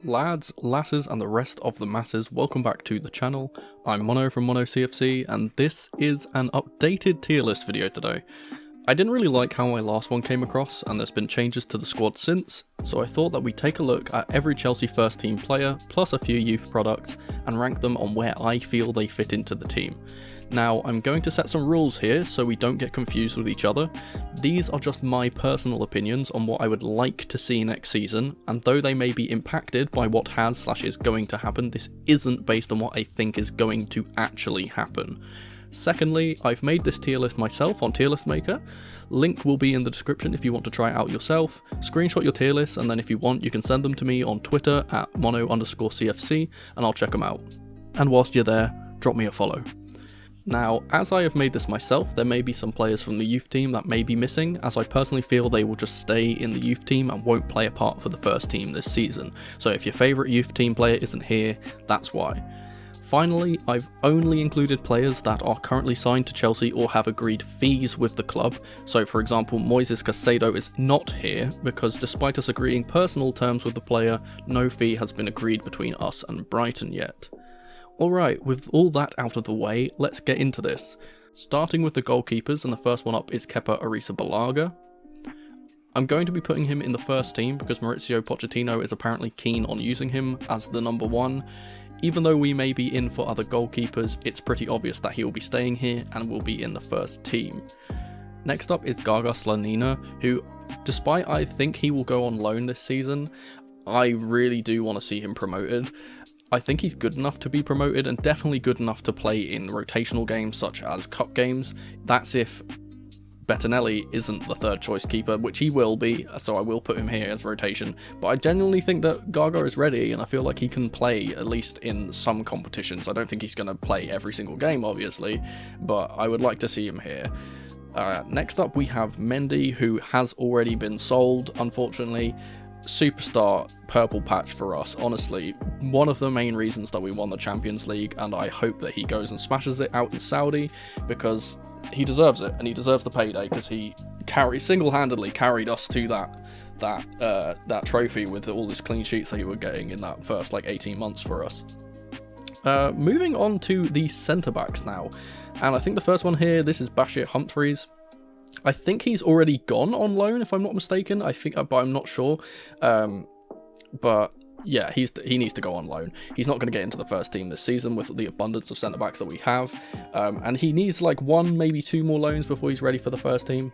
Lads, lasses and the rest of the masses, welcome back to the channel. I'm Mono from Mono CFC and this is an updated tier list video today. I didn't really like how my last one came across and there's been changes to the squad since, so I thought that we'd take a look at every Chelsea first team player plus a few youth products and rank them on where I feel they fit into the team. Now, I'm going to set some rules here so we don't get confused with each other. These are just my personal opinions on what I would like to see next season, and though they may be impacted by what has/is going to happen, this isn't based on what I think is going to actually happen. Secondly, I've made this tier list myself on Tierlist Maker. Link will be in the description if you want to try it out yourself. Screenshot your tier lists, and then if you want, you can send them to me on Twitter at mono_CFC, and I'll check them out. And whilst you're there, drop me a follow. Now, as I have made this myself, there may be some players from the youth team that may be missing, as I personally feel they will just stay in the youth team and won't play a part for the first team this season. So if your favourite youth team player isn't here, that's why. Finally, I've only included players that are currently signed to Chelsea or have agreed fees with the club. So for example, Moises Caicedo is not here because despite us agreeing personal terms with the player, no fee has been agreed between us and Brighton yet. Alright, with all that out of the way, let's get into this. Starting with the goalkeepers, and the first one up is Kepa Arrizabalaga. I'm going to be putting him in the first team because Mauricio Pochettino is apparently keen on using him as the number one. Even though we may be in for other goalkeepers, it's pretty obvious that he will be staying here and will be in the first team. Next up is Gaga Slonina, who, despite I think he will go on loan this season, I really do want to see him promoted. I think he's good enough to be promoted and definitely good enough to play in rotational games such as cup games. That's if Bettinelli isn't the third choice keeper, which he will be, so I will put him here as rotation. But I genuinely think that Gaga is ready and I feel like he can play at least in some competitions. I don't think he's going to play every single game, obviously, but I would like to see him here. Next up we have Mendy, who has already been sold, unfortunately. Superstar purple patch for us, honestly, one of the main reasons that we won the Champions League, and I hope that he goes and smashes it out in Saudi because he deserves it and he deserves the payday because he single-handedly carried us to that trophy with all his clean sheets that he were getting in that first 18 months for us. Moving on to the centre backs now, and I think the first one here, this is Bashir Humphreys. I think he's already gone on loan, if I'm not mistaken. But I'm not sure. But yeah, he needs to go on loan. He's not going to get into the first team this season with the abundance of centre backs that we have, and he needs one, maybe two more loans before he's ready for the first team.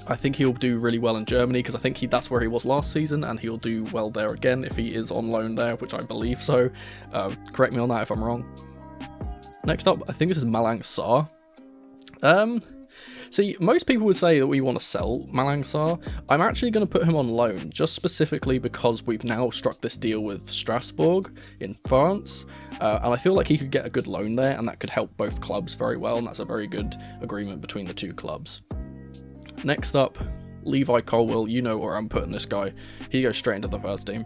I think he'll do really well in Germany because I think that's where he was last season, and he'll do well there again if he is on loan there, which I believe so. Correct me on that if I'm wrong. Next up, I think this is Malang Sarr. See, most people would say that we want to sell Malang Sarr. I'm actually going to put him on loan, just specifically because we've now struck this deal with Strasbourg in France, and I feel like he could get a good loan there, and that could help both clubs very well, and that's a very good agreement between the two clubs. Next up, Levi Colwill. You know where I'm putting this guy. He goes straight into the first team.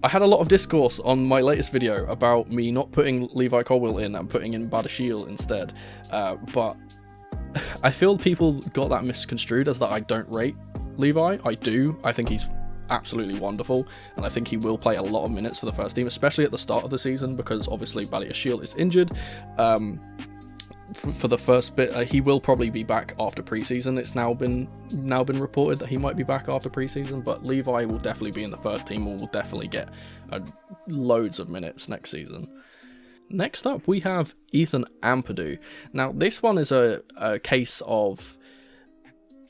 I had a lot of discourse on my latest video about me not putting Levi Colwill in and putting in Badiashile instead, but I feel people got that misconstrued as that I don't rate Levi. I do. I think he's absolutely wonderful, and I think he will play a lot of minutes for the first team, especially at the start of the season, because obviously Badiashile is injured. For the first bit, he will probably be back after preseason. It's now been reported that he might be back after preseason, but Levi will definitely be in the first team and will definitely get loads of minutes next season. Next up, we have Ethan Ampadu. Now, this one is a case of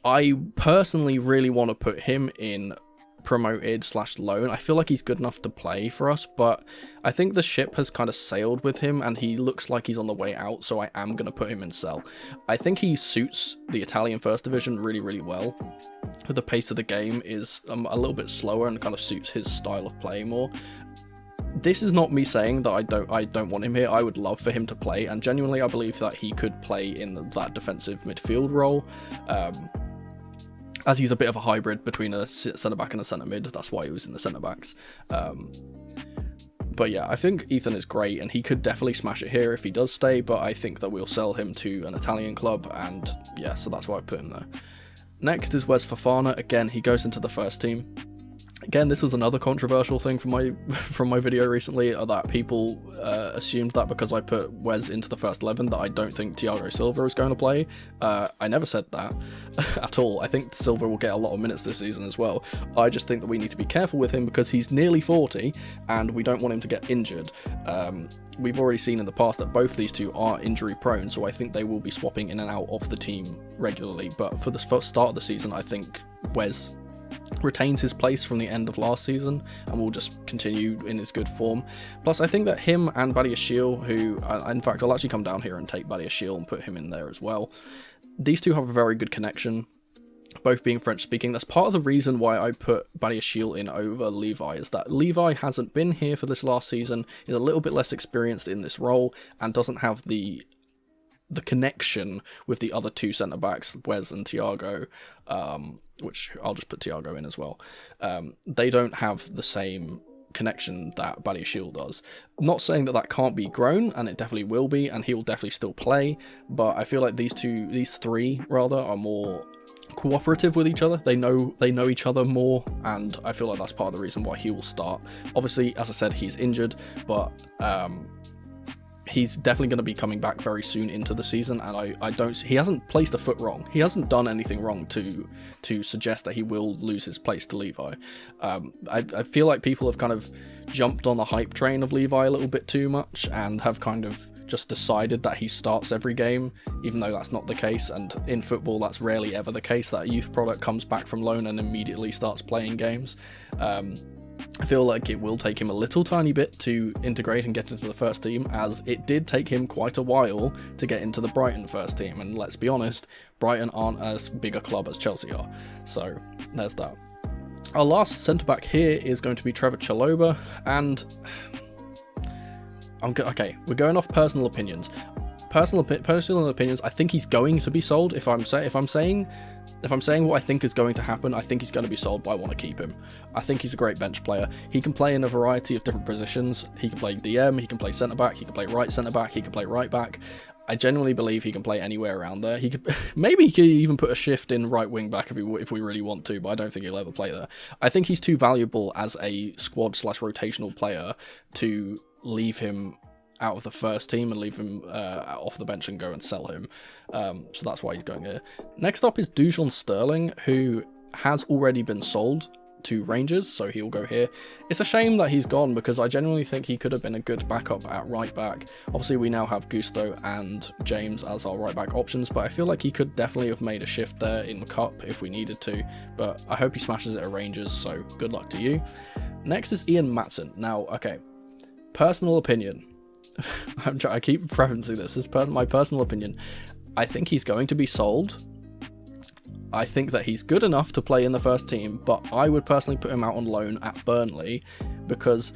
I personally really want to put him in promoted/loan. I feel like he's good enough to play for us, but I think the ship has kind of sailed with him and he looks like he's on the way out, so I am going to put him in sell. I think he suits the Italian First Division really, really well. The pace of the game is a little bit slower and kind of suits his style of play more. This is not me saying that I don't want him here. I would love for him to play, and genuinely I believe that he could play in that defensive midfield role, as he's a bit of a hybrid between a centre-back and a centre-mid. That's why he was in the centre-backs. But yeah, I think Ethan is great, and he could definitely smash it here if he does stay, but I think that we'll sell him to an Italian club, and yeah, so that's why I put him there. Next is Wes Fofana. Again, he goes into the first team. Again, this was another controversial thing from my video recently, that people assumed that because I put Wes into the first 11 that I don't think Thiago Silva is going to play. I never said that at all. I think Silva will get a lot of minutes this season as well. I just think that we need to be careful with him because he's nearly 40 and we don't want him to get injured. We've already seen in the past that both these two are injury prone, so I think they will be swapping in and out of the team regularly. But for the first start of the season, I think Wes retains his place from the end of last season and will just continue in his good form. Plus, I think that him and Badiashile, who, in fact, I'll actually come down here and take Badiashile and put him in there as well. These two have a very good connection, both being French speaking. That's part of the reason why I put Badiashile in over Levi, is that Levi hasn't been here for this last season, is a little bit less experienced in this role, and doesn't have the connection with the other two centre-backs, Wes and Thiago, which I'll just put Thiago in as well. They don't have the same connection that Badiashile does. Not saying that that can't be grown, and it definitely will be, and he'll definitely still play, but I feel like these three rather, are more cooperative with each other. They know each other more, and I feel like that's part of the reason why he will start. Obviously, as I said, he's injured, but he's definitely going to be coming back very soon into the season, and he hasn't placed a foot wrong. He hasn't done anything wrong to suggest that he will lose his place to Levi. I feel like people have kind of jumped on the hype train of Levi a little bit too much and have kind of just decided that he starts every game, even though that's not the case. And in football, that's rarely ever the case, that a youth product comes back from loan and immediately starts playing games. I feel like it will take him a little tiny bit to integrate and get into the first team, as it did take him quite a while to get into the Brighton first team, and let's be honest, Brighton aren't as big a club as Chelsea are, so there's that. Our last centre-back here is going to be Trevor Chalobah, and okay, we're going off personal opinions. Personal opinions, I think he's going to be sold. If I'm saying what I think is going to happen, I think he's going to be sold, but I want to keep him. I think he's a great bench player. He can play in a variety of different positions. He can play DM, he can play centre-back, he can play right centre-back, he can play right-back. I genuinely believe he can play anywhere around there. He could maybe he could even put a shift in right wing back if we really want to, but I don't think he'll ever play there. I think he's too valuable as a squad/rotational player to leave him out of the first team and leave him off the bench and go and sell him. So that's why he's going here. Next up is Dujon Sterling, who has already been sold to Rangers, so he'll go here. It's a shame that he's gone, because I genuinely think he could have been a good backup at right back. Obviously, we now have Gusto and James as our right back options, but I feel like he could definitely have made a shift there in the cup if we needed to, but I hope he smashes it at Rangers, so good luck to you. Next is Ian Matson. Now, okay, personal opinion. I keep preferencing this. This is my personal opinion. I think he's going to be sold. I think that he's good enough to play in the first team, but I would personally put him out on loan at Burnley, because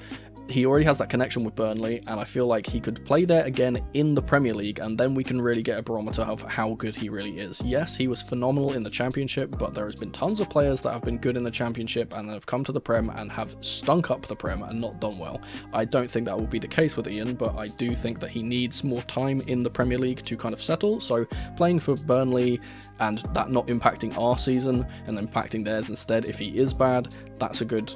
he already has that connection with Burnley, and I feel like he could play there again in the Premier League, and then we can really get a barometer of how good he really is. Yes, he was phenomenal in the Championship, but there has been tons of players that have been good in the Championship and have come to the Prem and have stunk up the Prem and not done well. I don't think that will be the case with Ian, but I do think that he needs more time in the Premier League to kind of settle, so playing for Burnley and that not impacting our season and impacting theirs instead, if he is bad, that's a good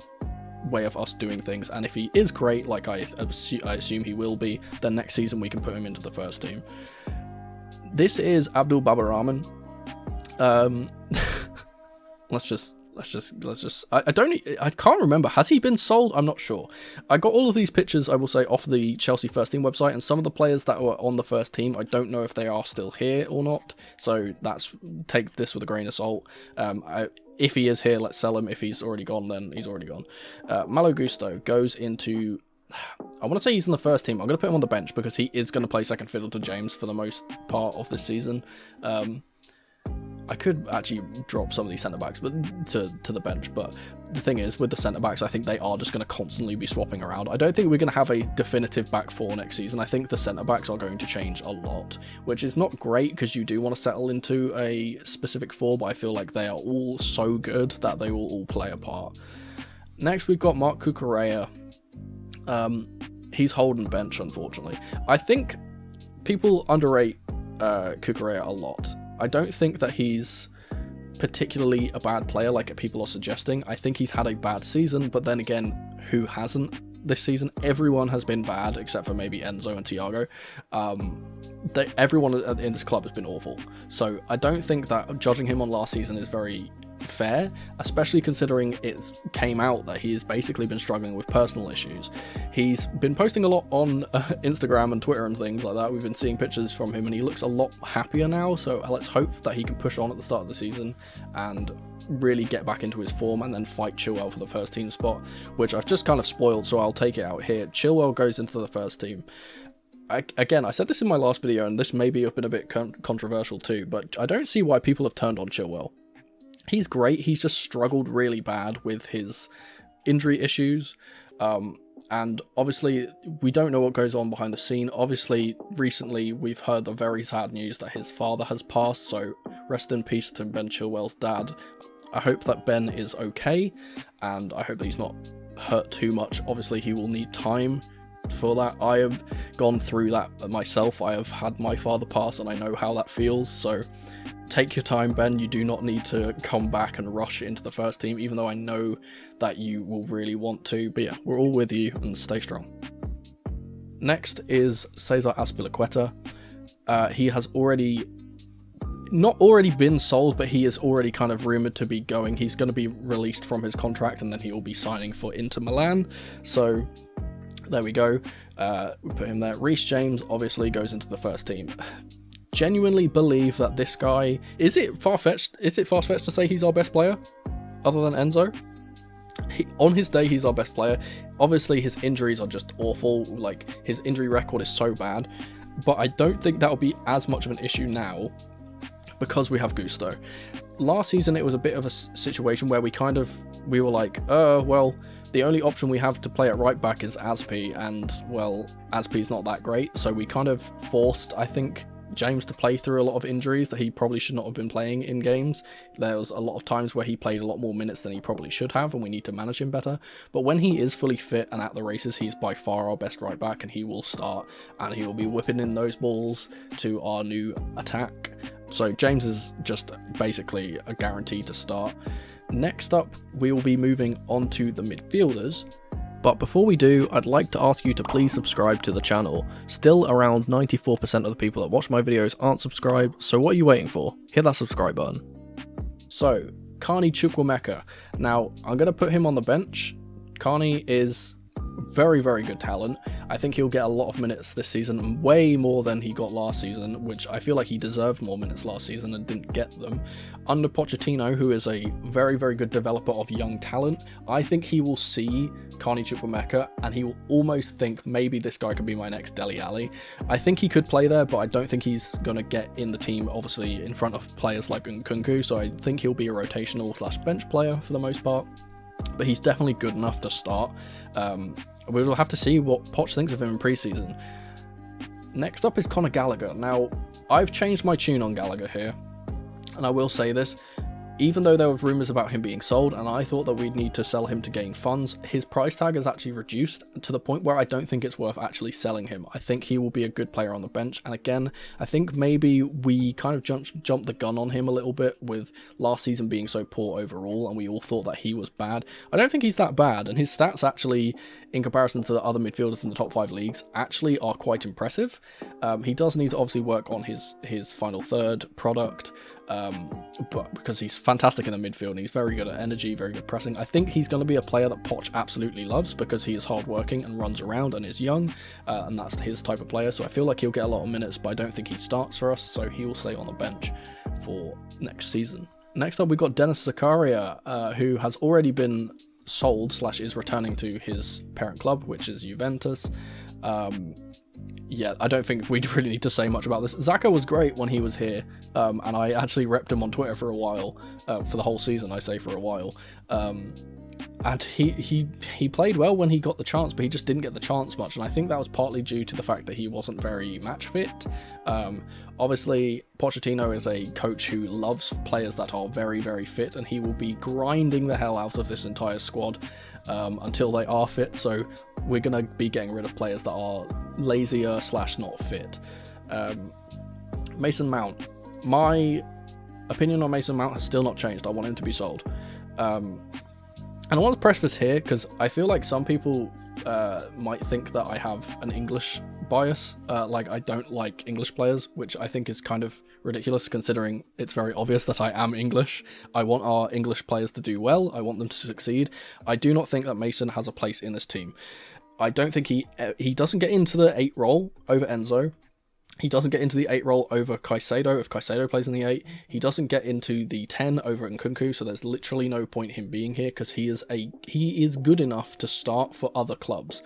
way of us doing things. And if he is great, like I assume he will be, then next season we can put him into the first team. This is Abdul Babarahman. I can't remember. Has he been sold? I'm not sure. I got all of these pictures, I will say, off the Chelsea first team website, and some of the players that were on the first team, I don't know if they are still here or not, so take this with a grain of salt. If he is here, let's sell him. If he's already gone, then he's already gone. Malo Gusto goes into, I want to say he's in the first team. I'm going to put him on the bench because he is going to play second fiddle to James for the most part of this season. I could actually drop some of these centre-backs to the bench, but the thing is, with the centre-backs, I think they are just going to constantly be swapping around. I don't think we're going to have a definitive back four next season. I think the centre-backs are going to change a lot, which is not great because you do want to settle into a specific four, but I feel like they are all so good that they will all play a part. Next, we've got Marc Cucurella. He's holding bench, unfortunately. I think people underrate Cucurella a lot. I don't think that he's particularly a bad player like people are suggesting. I think he's had a bad season, but then again, who hasn't this season? Everyone has been bad except for maybe Enzo and Thiago. Everyone in this club has been awful. So I don't think that judging him on last season is very fair, especially considering it came out that he has basically been struggling with personal issues. He's been posting a lot on Instagram and Twitter and things like that. We've been seeing pictures from him and he looks a lot happier now, so let's hope that he can push on at the start of the season and really get back into his form and then fight Chilwell for the first team spot, which I've just kind of spoiled, so I'll take it out here. Chilwell goes into the first team. Again, I said this in my last video, and this may be up in a bit controversial too, but I don't see why people have turned on Chilwell. He's great, he's just struggled really bad with his injury issues, and obviously we don't know what goes on behind the scene. Obviously, recently we've heard the very sad news that his father has passed, so rest in peace to Ben Chilwell's dad. I hope that Ben is okay, and I hope that he's not hurt too much. Obviously, he will need time for that. I have gone through that myself. I have had my father pass, and I know how that feels, so take your time, Ben. You do not need to come back and rush into the first team, even though I know that you will really want to. But yeah, we're all with you, and stay strong. Next is Cesar Azpilicueta. He has not already been sold, but he is already kind of rumoured to be going. He's going to be released from his contract, and then he will be signing for Inter Milan. So there we go. We put him there. Reece James obviously goes into the first team. Genuinely believe that this guy, is it far-fetched to say he's our best player other than Enzo? On his day, he's our best player. Obviously his injuries are just awful, like his injury record is so bad, but I don't think that'll be as much of an issue now because we have Gusto. Last season it was a bit of a situation where we were like, well, the only option we have to play at right back is Azpi, and well, Azpi's not that great, so we kind of forced, I think, James to play through a lot of injuries that he probably should not have been playing in games. There was a lot of times where he played a lot more minutes than he probably should have, and we need to manage him better. But when he is fully fit and at the races, he's by far our best right back, and he will start, and he will be whipping in those balls to our new attack. So James is just basically a guarantee to start. Next up, we will be moving on to the midfielders. But before we do, I'd like to ask you to please subscribe to the channel. Still around 94% of the people that watch my videos aren't subscribed, so what are you waiting for? Hit that subscribe button. So, Carney Chukwuemeka. Now, I'm going to put him on the bench. Carney is very, very good talent. I think he'll get a lot of minutes this season, way more than he got last season, which I feel like he deserved more minutes last season and didn't get them. Under Pochettino, who is a very, very good developer of young talent, I think he will see Carney Chukwuemeka and he will almost think maybe this guy could be my next Dele Alli. I think he could play there, but I don't think he's going to get in the team, obviously, in front of players like Nkunku, so I think he'll be a rotational / bench player for the most part. But he's definitely good enough to start. We will have to see what Poch thinks of him in pre-season. Next up is Conor Gallagher. Now, I've changed my tune on Gallagher here, and I will say this. Even though there were rumours about him being sold, and I thought that we'd need to sell him to gain funds, his price tag is actually reduced to the point where I don't think it's worth actually selling him. I think he will be a good player on the bench, and again, I think maybe we kind of jumped the gun on him a little bit with last season being so poor overall, and we all thought that he was bad. I don't think he's that bad, and his stats actually, in comparison to the other midfielders in the top 5 leagues, actually are quite impressive. He does need to obviously work on his final third product, but because he's fantastic in the midfield and he's very good at energy, very good pressing. I think he's going to be a player that Poch absolutely loves because he is hardworking and runs around and is young, and that's his type of player, so I feel like he'll get a lot of minutes, but I don't think he starts for us, so he will stay on the bench for next season. Next up, we've got Denis Zakaria, who has already been sold / is returning to his parent club, which is Juventus. Yeah, I don't think we really need to say much about this. Zaka was great when he was here, and I actually repped him on Twitter for a while, for the whole season, I say for a while. And he played well when he got the chance, but he just didn't get the chance much, and I think that was partly due to the fact that he wasn't very match fit. Obviously, Pochettino is a coach who loves players that are very, very fit, and he will be grinding the hell out of this entire squad until they are fit, so we're going to be getting rid of players that are lazier / not fit. Mason Mount. My opinion on Mason Mount has still not changed. I want him to be sold. And I want to press this here because I feel like some people might think that I have an English bias, like I don't like English players, which I think is kind of ridiculous considering it's very obvious that I am English. I want our English players to do well. I want them to succeed. I do not think that Mason has a place in this team. I don't think he doesn't get into the 8 role over Enzo. He doesn't get into the 8 role over Caicedo if Caicedo plays in the 8. He doesn't get into the 10 over Nkunku, so there's literally no point him being here because he is good enough to start for other clubs.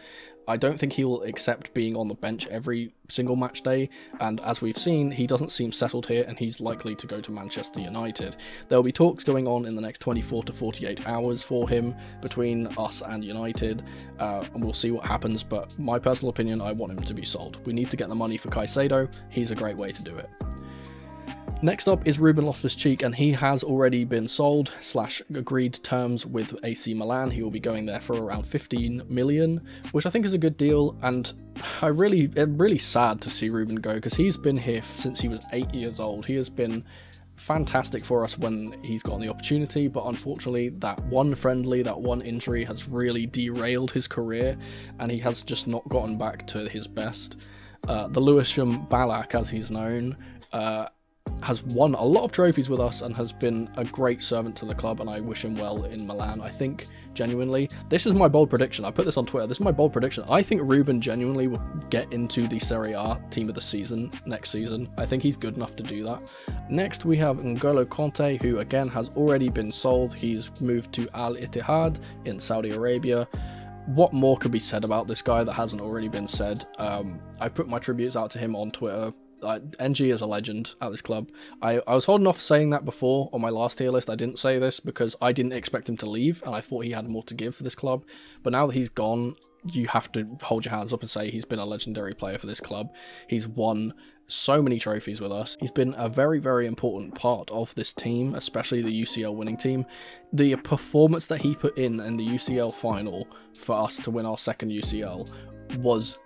I don't think he will accept being on the bench every single match day, and as we've seen, he doesn't seem settled here, and he's likely to go to Manchester United. There will be talks going on in the next 24 to 48 hours for him between us and United, and we'll see what happens, but my personal opinion, I want him to be sold. We need to get the money for Caicedo. He's a great way to do it. Next up is Ruben Loftus-Cheek, and he has already been sold / agreed terms with AC Milan. He will be going there for around 15 million, which I think is a good deal, and I'm really sad to see Ruben go because he's been here since he was 8 years old. He has been fantastic for us when he's gotten the opportunity, but unfortunately that one friendly, that one injury has really derailed his career, and he has just not gotten back to his best. The Lewisham Ballack, as he's known, has won a lot of trophies with us and has been a great servant to the club, and I wish him well in Milan. I think genuinely, this is my bold prediction, I put this on Twitter, this is my bold prediction, I think Ruben genuinely will get into the Serie A team of the season next season. I think he's good enough to do that. Next we have N'Golo Conte, who again has already been sold. He's moved to Al Ittihad in Saudi Arabia. What more could be said about this guy that hasn't already been said? I put my tributes out to him on Twitter. NG is a legend at this club. I was holding off saying that before on my last tier list. I didn't say this because I didn't expect him to leave and I thought he had more to give for this club. But now that he's gone, you have to hold your hands up and say he's been a legendary player for this club. He's won so many trophies with us. He's been a very, very important part of this team, especially the UCL winning team. The performance that he put in the UCL final for us to win our second UCL was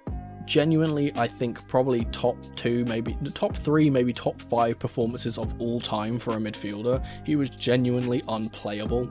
genuinely, I think, probably top 2, maybe the top 3, maybe top 5 performances of all time for a midfielder. He was genuinely unplayable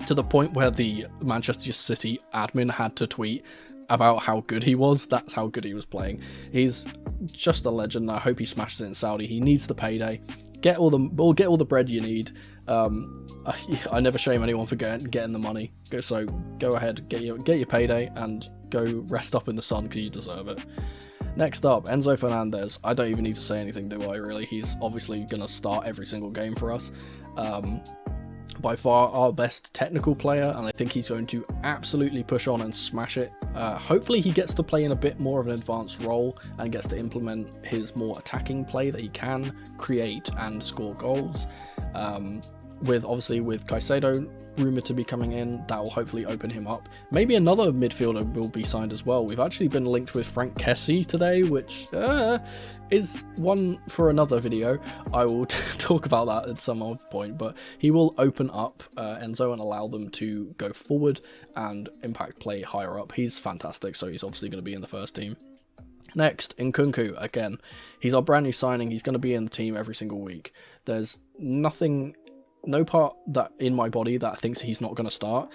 to the point where the Manchester City admin had to tweet about how good he was. That's how good he was playing. He's just a legend. I hope he smashes it in Saudi. He needs the payday. Get all the bread you need. I never shame anyone for getting the money. So go ahead, get your payday and go rest up in the sun because you deserve it. Next up, Enzo Fernandez. I don't even need to say anything, do I really? He's obviously going to start every single game for us. By far our best technical player, and I think he's going to absolutely push on and smash it. Hopefully he gets to play in a bit more of an advanced role and gets to implement his more attacking play that he can create and score goals. With Caicedo rumoured to be coming in, that will hopefully open him up. Maybe another midfielder will be signed as well. We've actually been linked with Frank Kessie today, which is one for another video. I will talk about that at some other point, but he will open up Enzo and allow them to go forward and impact play higher up. He's fantastic, so he's obviously going to be in the first team. Next, Nkunku, again, he's our brand new signing. He's going to be in the team every single week. There's no part that in my body that thinks he's not going to start.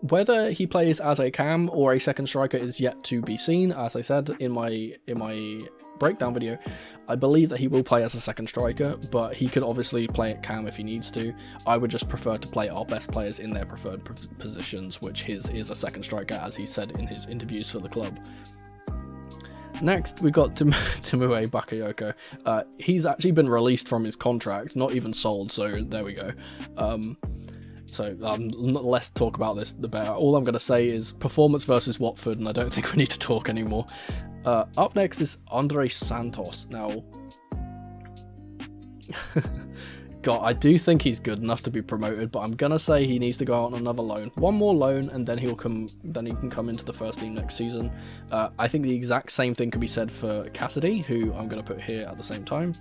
Whether he plays as a cam or a second striker is yet to be seen. As I said in my breakdown video, I believe that he will play as a second striker, but he could obviously play at cam if he needs to. I would just prefer to play our best players in their preferred positions, which his is a second striker, as he said in his interviews for the club. Next, we got Timur Bakayoko. He's actually been released from his contract, not even sold, so there we go. Less talk about this, the better. All I'm going to say is performance versus Watford, and I don't think we need to talk anymore. Up next is Andre Santos. Now, God, I do think he's good enough to be promoted, but I'm gonna say he needs to go out on another loan. One more loan, and then he can come into the first team next season. I think the exact same thing could be said for Cassidy, who I'm gonna put here at the same time.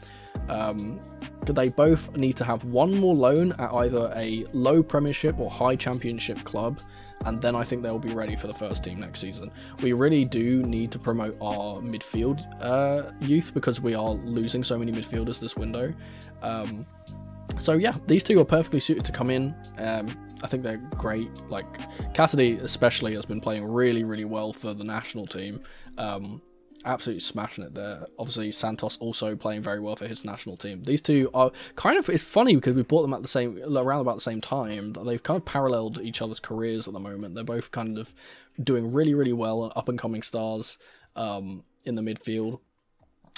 They both need to have one more loan at either a low Premiership or high Championship club, and then I think they'll be ready for the first team next season. We really do need to promote our midfield youth because we are losing so many midfielders this window. So yeah, these two are perfectly suited to come in. I think they're great. Like Cassidy especially has been playing really, really well for the national team. Absolutely smashing it there. Obviously Santos also playing very well for his national team. These two are kind of, it's funny because we bought them at around about the same time. They've kind of paralleled each other's careers at the moment. They're both kind of doing really, really well, up and coming stars in the midfield.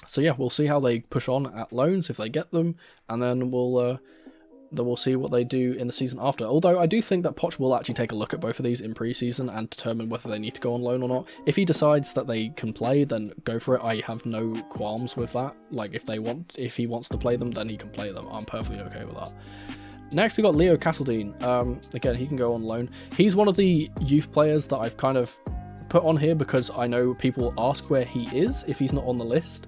So yeah, we'll see how they push on at loans if they get them, and then we'll see what they do in the season after. Although I do think that Poch will actually take a look at both of these in pre-season and determine whether they need to go on loan or not. If he decides that they can play, then go for it. I have no qualms with that. Like if he wants to play them, then he can play them. I'm perfectly okay with that. Next we got Leo Castledine. Again, he can go on loan. He's one of the youth players that I've kind of put on here because I know people ask where he is if he's not on the list.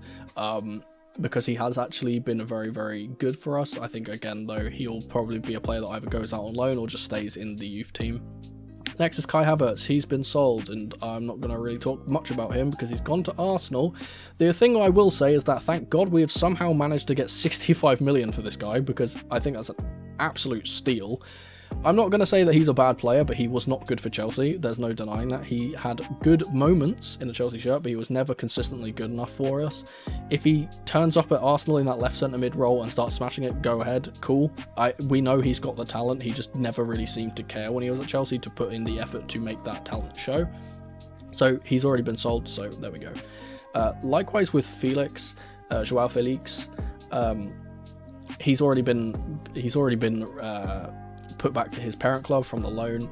Because he has actually been very, very good for us. I think, again, though, he'll probably be a player that either goes out on loan or just stays in the youth team. Next is Kai Havertz. He's been sold, and I'm not going to really talk much about him because he's gone to Arsenal. The thing I will say is that, thank God, we have somehow managed to get 65 million for this guy, because I think that's an absolute steal. I'm not going to say that he's a bad player, but he was not good for Chelsea. There's no denying that. He had good moments in the Chelsea shirt, but he was never consistently good enough for us. If he turns up at Arsenal in that left centre mid role and starts smashing it, go ahead, cool. We know he's got the talent. He just never really seemed to care when he was at Chelsea to put in the effort to make that talent show. So he's already been sold, so there we go. Likewise with Felix, Joao Felix, he's already been put back to his parent club from the loan.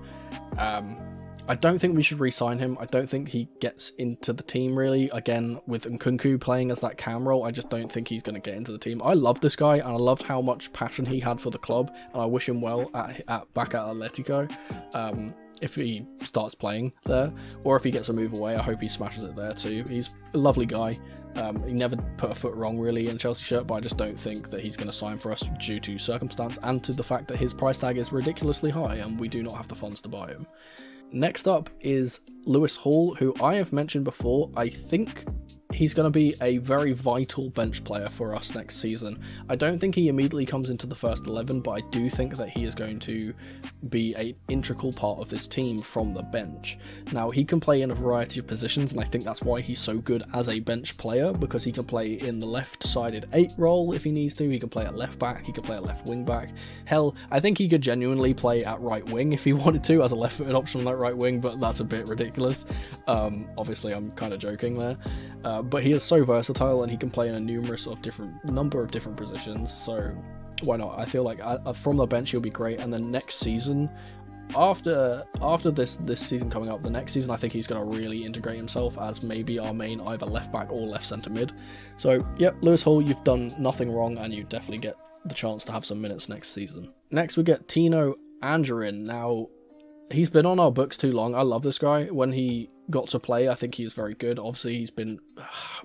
I don't think we should re-sign him. I don't think he gets into the team really. Again, with Nkunku playing as that cam role, I just don't think he's going to get into the team. I love this guy, and I loved how much passion he had for the club, and I wish him well back at Atletico. If he starts playing there, or if he gets a move away, I hope he smashes it there too. He's a lovely guy. He never put a foot wrong really in a Chelsea shirt, but I just don't think that he's going to sign for us due to circumstance and to the fact that his price tag is ridiculously high and we do not have the funds to buy him. Next up is Lewis Hall, who I have mentioned before. I think he's going to be a very vital bench player for us next season. I don't think he immediately comes into the first 11, but I do think that he is going to be an integral part of this team from the bench. Now, he can play in a variety of positions, and I think that's why he's so good as a bench player, because he can play in the left-sided 8 role if he needs to. He can play at left back, he can play at left wing back. Hell, I think he could genuinely play at right wing if he wanted to, as a left-footed option on that right wing, but that's a bit ridiculous. Obviously, I'm kind of joking there. But he is so versatile, and he can play in a number of different positions, so why not? I feel like from the bench he'll be great, and then next season, after this season coming up, the next season I think he's going to really integrate himself as maybe our main either left back or left centre mid. So yep, Lewis Hall, you've done nothing wrong, and you definitely get the chance to have some minutes next season. Next we get Tino Anjorin. Now, he's been on our books too long. I love this guy. When he got to play, I think he is very good. Obviously, he's been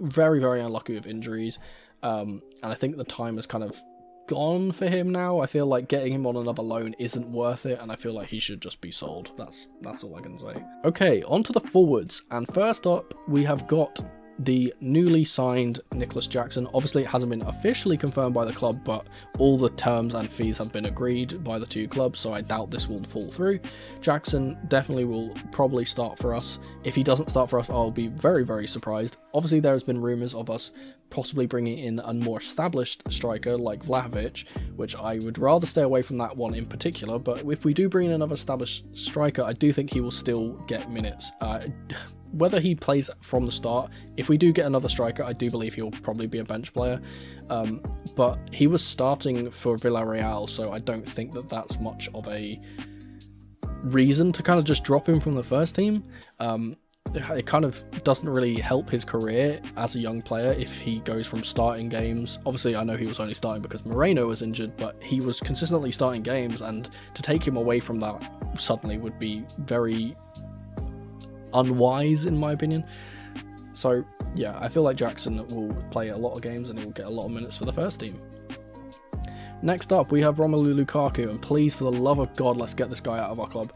very, very unlucky with injuries, and I think the time has kind of gone for him now. I feel like getting him on another loan isn't worth it, and I feel like he should just be sold. That's all I can say. Okay, on to the forwards, and first up, we have got the newly signed Nicholas Jackson. Obviously, it hasn't been officially confirmed by the club, but all the terms and fees have been agreed by the two clubs, so I doubt this will fall through. Jackson definitely will probably start for us. If he doesn't start for us, I'll be very, very surprised. Obviously, there has been rumours of us possibly bringing in a more established striker like Vlahovic, which I would rather stay away from that one in particular, but if we do bring in another established striker, I do think he will still get minutes. Whether he plays from the start, if we do get another striker, I do believe he'll probably be a bench player. But he was starting for Villarreal, so I don't think that that's much of a reason to kind of just drop him from the first team. It kind of doesn't really help his career as a young player if he goes from starting games. Obviously, I know he was only starting because Moreno was injured, but he was consistently starting games, and to take him away from that suddenly would be very unwise in my opinion. So yeah, I feel like Jackson will play a lot of games and he will get a lot of minutes for the first team. Next up we have Romelu Lukaku, and please, for the love of God, let's get this guy out of our club.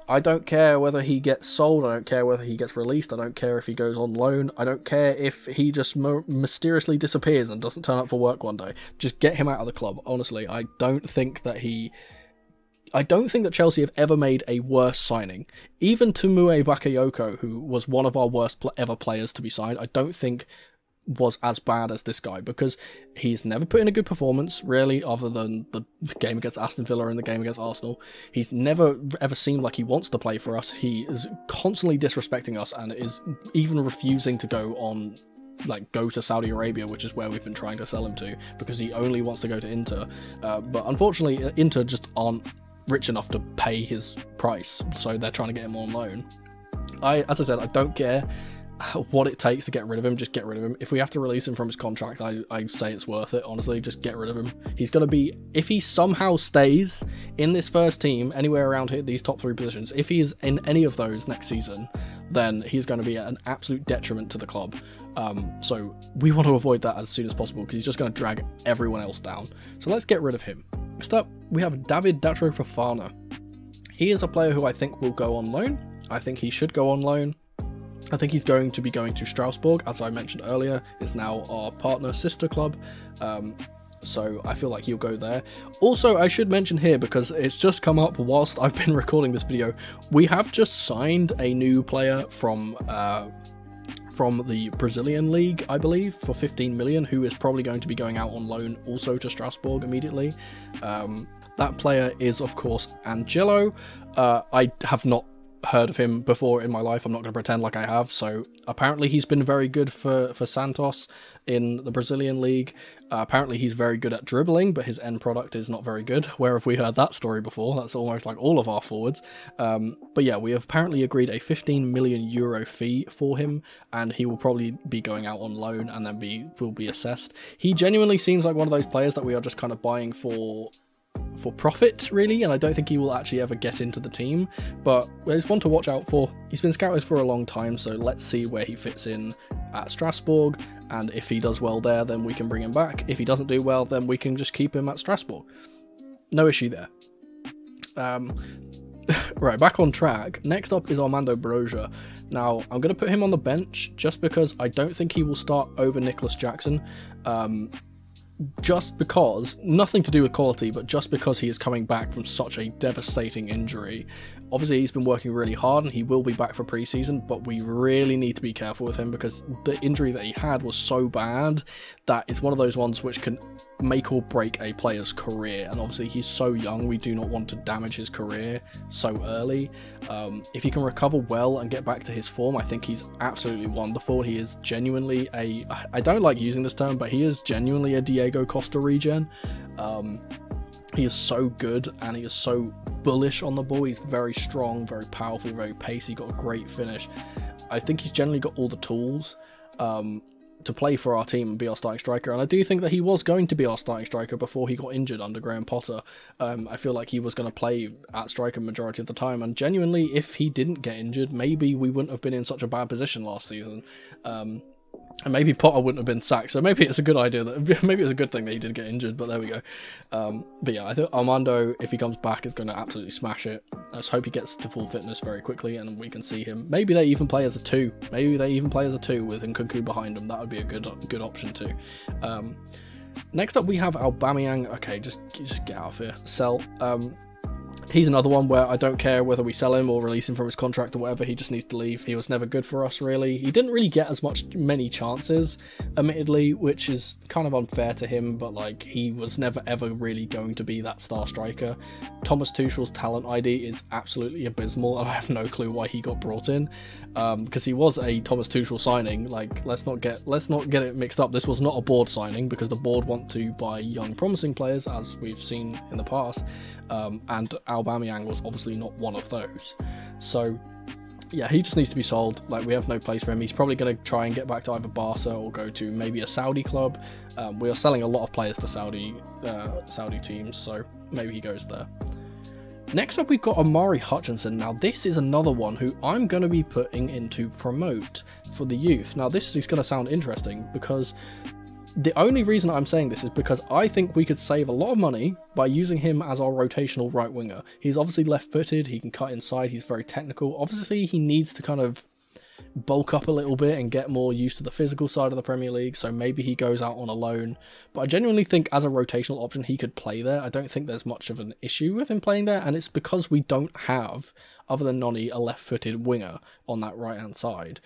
I don't care whether he gets sold, I don't care whether he gets released, I don't care if he goes on loan, I don't care if he just mysteriously disappears and doesn't turn up for work one day. Just get him out of the club. Honestly, I don't think that Chelsea have ever made a worse signing. Even Tomue Bakayoko, who was one of our worst ever players to be signed, I don't think was as bad as this guy, because he's never put in a good performance, really, other than the game against Aston Villa and the game against Arsenal. He's never ever seemed like he wants to play for us. He is constantly disrespecting us and is even refusing to go to Saudi Arabia, which is where we've been trying to sell him to, because he only wants to go to Inter. But unfortunately, Inter just aren't rich enough to pay his price, so they're trying to get him on loan. As I said, I don't care what it takes to get rid of him. Just get rid of him. If we have to release him from his contract, I say it's worth it. Honestly, just get rid of him. He's going to be, if he somehow stays in this first team anywhere around here, these top 3 positions, if he is in any of those next season, then he's going to be an absolute detriment to the club. So we want to avoid that as soon as possible, because he's just going to drag everyone else down. So let's get rid of him. Next up, we have David Datro Fofana. He is a player who I think will go on loan. I think he should go on loan. I think he's going to be going to Strasbourg, as I mentioned earlier. It's now our partner sister club, so I feel like he'll go there. Also, I should mention here, because it's just come up whilst I've been recording this video, we have just signed a new player from the Brazilian league, I believe, for 15 million, who is probably going to be going out on loan also to Strasbourg immediately. That player is, of course, Angelo. I have not heard of him before in my life. I'm not going to pretend like I have. So apparently he's been very good for Santos in the Brazilian league. Apparently he's very good at dribbling, but his end product is not very good. Where have we heard that story before? That's almost like all of our forwards. But yeah, we have apparently agreed a 15 million euro fee for him, and he will probably be going out on loan and then will be assessed. He genuinely seems like one of those players that we are just kind of buying for profit, really, and I don't think he will actually ever get into the team, but there's one to watch out for. He's been scouted for a long time, so let's see where he fits in at Strasbourg, and if he does well there, then we can bring him back. If he doesn't do well, then we can just keep him at Strasbourg. No issue there. Right, back on track. Next up is Armando Broja. Now, I'm going to put him on the bench just because I don't think he will start over Nicholas Jackson. Just because, nothing to do with quality, but just because he is coming back from such a devastating injury. Obviously, he's been working really hard and he will be back for pre-season, but we really need to be careful with him, because the injury that he had was so bad that it's one of those ones which can make or break a player's career, and obviously he's so young, we do not want to damage his career so early. If he can recover well and get back to his form, I think he's absolutely wonderful. He is genuinely I don't like using this term, but he is genuinely a Diego Costa regen. He is so good and he is so bullish on the ball. He's very strong, very powerful, very pacey, got a great finish. I think he's generally got all the tools to play for our team and be our starting striker, and I do think that he was going to be our starting striker before he got injured under Graham Potter. I feel like he was going to play at striker majority of the time, and genuinely, if he didn't get injured, maybe we wouldn't have been in such a bad position last season. And maybe Potter wouldn't have been sacked, so maybe it's a good idea that maybe it's a good thing that he did get injured, but there we go. But yeah, I think Armando, if he comes back, is going to absolutely smash it. Let's hope he gets to full fitness very quickly and we can see him. Maybe they even play as a 2. Maybe they even play as a 2 with Nkunku behind him. That would be a good option too. Next up we have Aubameyang. Okay, just get out of here. Sell. He's another one where I don't care whether we sell him or release him from his contract or whatever, he just needs to leave. He was never good for us, really. He didn't really get as many chances, admittedly, which is kind of unfair to him, but like, he was never ever really going to be that star striker. Thomas Tuchel's talent ID is absolutely abysmal, and I have no clue why he got brought in, because he was a Thomas Tuchel signing. Like, let's not get it mixed up. This was not a board signing, because the board want to buy young promising players, as we've seen in the past, and Aubameyang was obviously not one of those. So yeah, he just needs to be sold. Like, we have no place for him. He's probably going to try and get back to either Barca or go to maybe a Saudi club. We are selling a lot of players to Saudi teams, so maybe he goes there. Next up, we've got Omari Hutchinson. Now, this is another one who I'm going to be putting into promote for the youth. Now, this is going to sound interesting because the only reason I'm saying this is because I think we could save a lot of money by using him as our rotational right winger. He's obviously left-footed, he can cut inside, he's very technical. Obviously, he needs to kind of bulk up a little bit and get more used to the physical side of the Premier League, so maybe he goes out on a loan. But I genuinely think as a rotational option, he could play there. I don't think there's much of an issue with him playing there, and it's because we don't have, other than Noni, a left-footed winger on that right-hand side.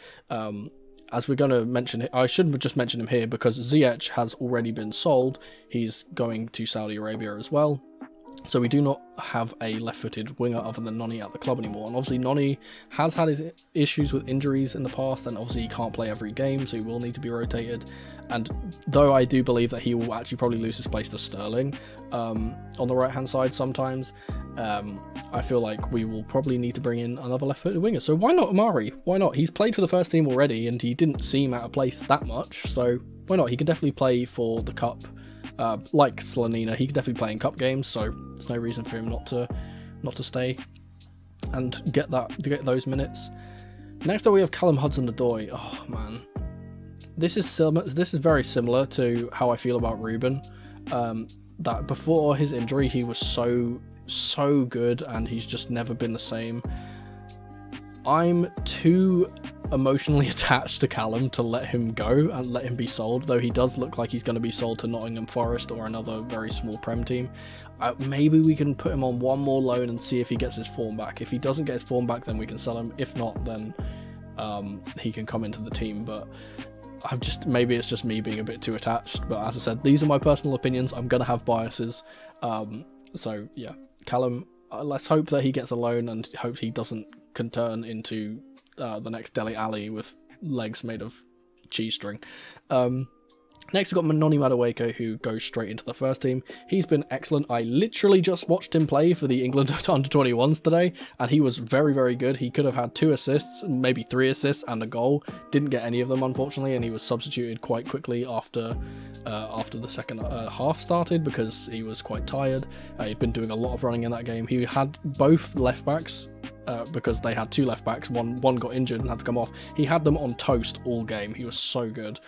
As we're going to mention, I shouldn't just mention him here because Ziyech has already been sold. He's going to Saudi Arabia as well. So we do not have a left-footed winger other than Noni at the club anymore. And obviously Noni has had his issues with injuries in the past, and obviously he can't play every game, so he will need to be rotated. And though I do believe that he will actually probably lose his place to Sterling on the right-hand side sometimes, I feel like we will probably need to bring in another left-footed winger. So why not Amari? Why not? He's played for the first team already, and he didn't seem out of place that much, so why not? He can definitely play for the Cup. Like Slanina, he can definitely play in Cup games, so there's no reason for him not to stay and get those minutes. Next up, we have Callum Hudson-Odoi. Oh man, this is very similar to how I feel about Ruben. That before his injury, he was so good, and he's just never been the same. I'm too emotionally attached to Callum to let him go and let him be sold, though he does look like he's going to be sold to Nottingham Forest or another very small Prem team. Maybe we can put him on one more loan and see if he gets his form back. If he doesn't get his form back, then we can sell him. If not, then he can come into the team. But maybe it's just me being a bit too attached. But as I said, these are my personal opinions. I'm going to have biases. So yeah, Callum, let's hope that he gets a loan and hope he doesn't can turn into the next Dele Alli with legs made of cheese string. Next we've got Noni Madueke, who goes straight into the first team. He's been excellent. I literally just watched him play for the England under-21s today, and he was very, very good. He could have had 2 assists, maybe 3 assists and a goal. Didn't get any of them, unfortunately, and he was substituted quite quickly after the second half started because he was quite tired. He'd been doing a lot of running in that game. He had both left-backs because they had 2 left-backs. One got injured and had to come off. He had them on toast all game. He was so good.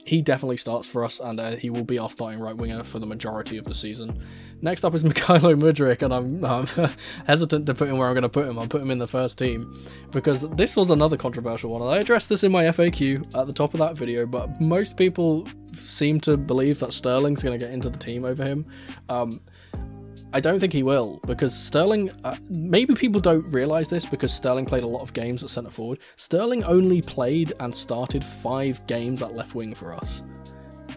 He definitely starts for us, and he will be our starting right winger for the majority of the season. Next up is Mykhailo Mudryk, and I'm hesitant to put him where I'm going to put him. I'll put him in the first team because this was another controversial one. I addressed this in my FAQ at the top of that video, but most people seem to believe that Sterling's going to get into the team over him. I don't think he will, because Sterling, maybe people don't realise this because Sterling played a lot of games at centre forward. Sterling only played and started 5 games at left wing for us.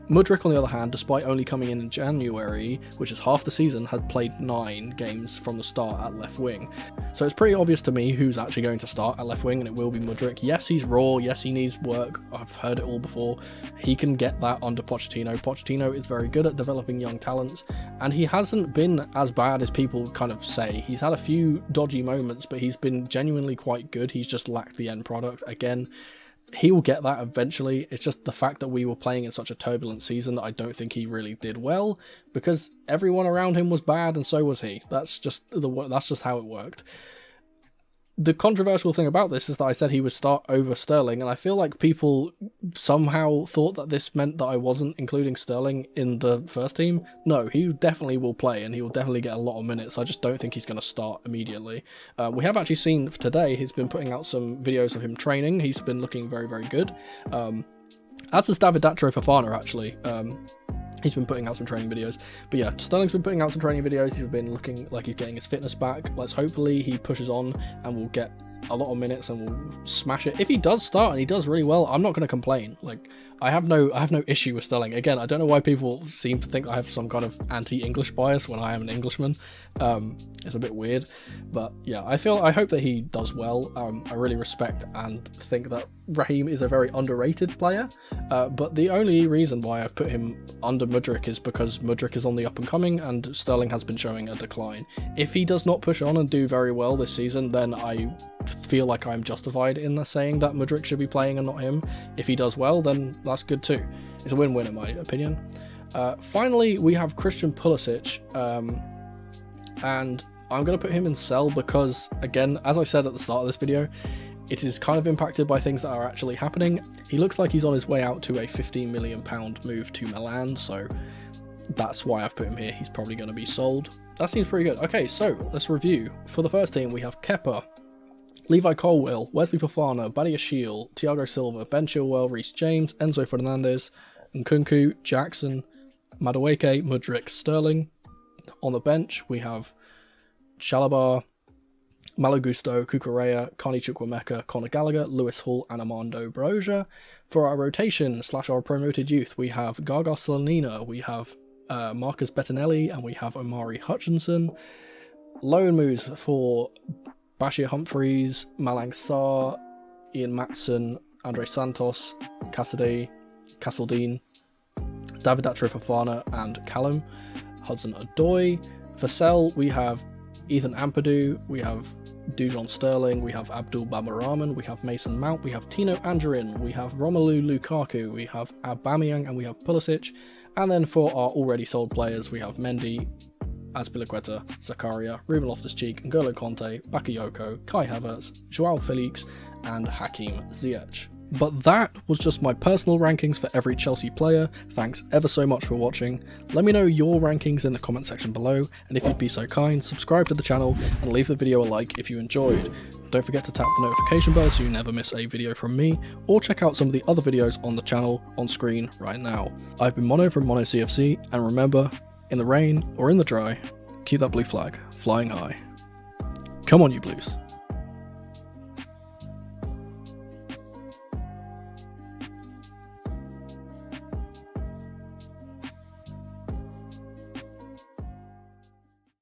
Mudryk, on the other hand, despite only coming in January, which is half the season, had played 9 games from the start at left wing. So it's pretty obvious to me who's actually going to start at left wing, and it will be Mudryk. Yes, he's raw. Yes, he needs work. I've heard it all before. He can get that under Pochettino. Pochettino is very good at developing young talents, and he hasn't been as bad as people kind of say. He's had a few dodgy moments, but he's been genuinely quite good. He's just lacked the end product. Again, he will get that eventually. It's just the fact that we were playing in such a turbulent season that I don't think he really did well, because everyone around him was bad and so was he. That's just how it worked. The controversial thing about this is that I said he would start over Sterling, and I feel like people somehow thought that this meant that I wasn't including Sterling in the first team. No, he definitely will play, and he will definitely get a lot of minutes. I just don't think he's going to start immediately. We have actually seen today, he's been putting out some videos of him training. He's been looking very, very good. As is Davidatro Fofana, actually. He's been putting out some training videos. But yeah, Sterling's been putting out some training videos. He's been looking like he's getting his fitness back. Hopefully he pushes on and will get a lot of minutes and will smash it. If he does start and he does really well, I'm not going to complain. I have no issue with Sterling. Again, I don't know why people seem to think I have some kind of anti-English bias when I am an Englishman. It's a bit weird, but yeah, I hope that he does well. I really respect and think that Raheem is a very underrated player, but the only reason why I've put him under Mudryk is because Mudryk is on the up and coming and Sterling has been showing a decline. If he does not push on and do very well this season, then I feel like I'm justified in saying that Mudryk should be playing and not him. If he does well, then that's good too. It's a win-win in my opinion. Finally, we have Christian Pulisic, and I'm going to put him in sell because, again, as I said at the start of this video, it is kind of impacted by things that are actually happening. He looks like he's on his way out to a £15 million move to Milan, so that's why I've put him here. He's probably going to be sold. That seems pretty good. Okay, so let's review. For the first team, we have Kepa, Levi Colwill, Wesley Fofana, Badiashile, Thiago Silva, Ben Chilwell, Reece James, Enzo Fernandez, Nkunku, Jackson, Madueke, Mudryk, Sterling. On the bench, we have Chalobah, Malo Gusto, Cucurella, Carney Chukwuemeka, Conor Gallagher, Lewis Hall, and Armando Broja. For our rotation / our promoted youth, we have Gaga Slonina, we have Marcus Bettinelli, and we have Omari Hutchinson. Loan moves for Bashir Humphreys, Malang Sarr, Ian Matson, Andre Santos, Castldean, David Datro Fofana, and Callum Hudson-Odoi. For sell, we have Ethan Ampadu, we have Dujon Sterling, we have Abdul Babarahman, we have Mason Mount, we have Tino Anjorin, we have Romelu Lukaku, we have Aubameyang, and we have Pulisic. And then for our already sold players, we have Mendy, Azpilicueta, Zakaria, Ruben Loftus-Cheek, N'Golo Kanté, Bakayoko, Kai Havertz, Joao Felix, and Hakim Ziyech. But that was just my personal rankings for every Chelsea player. Thanks ever so much for watching. Let me know your rankings in the comment section below, and if you'd be so kind, subscribe to the channel and leave the video a like if you enjoyed. Don't forget to tap the notification bell so you never miss a video from me, or check out some of the other videos on the channel on screen right now. I've been Mono from Mono CFC, and remember, in the rain or in the dry, keep that blue flag flying high. Come on, you Blues.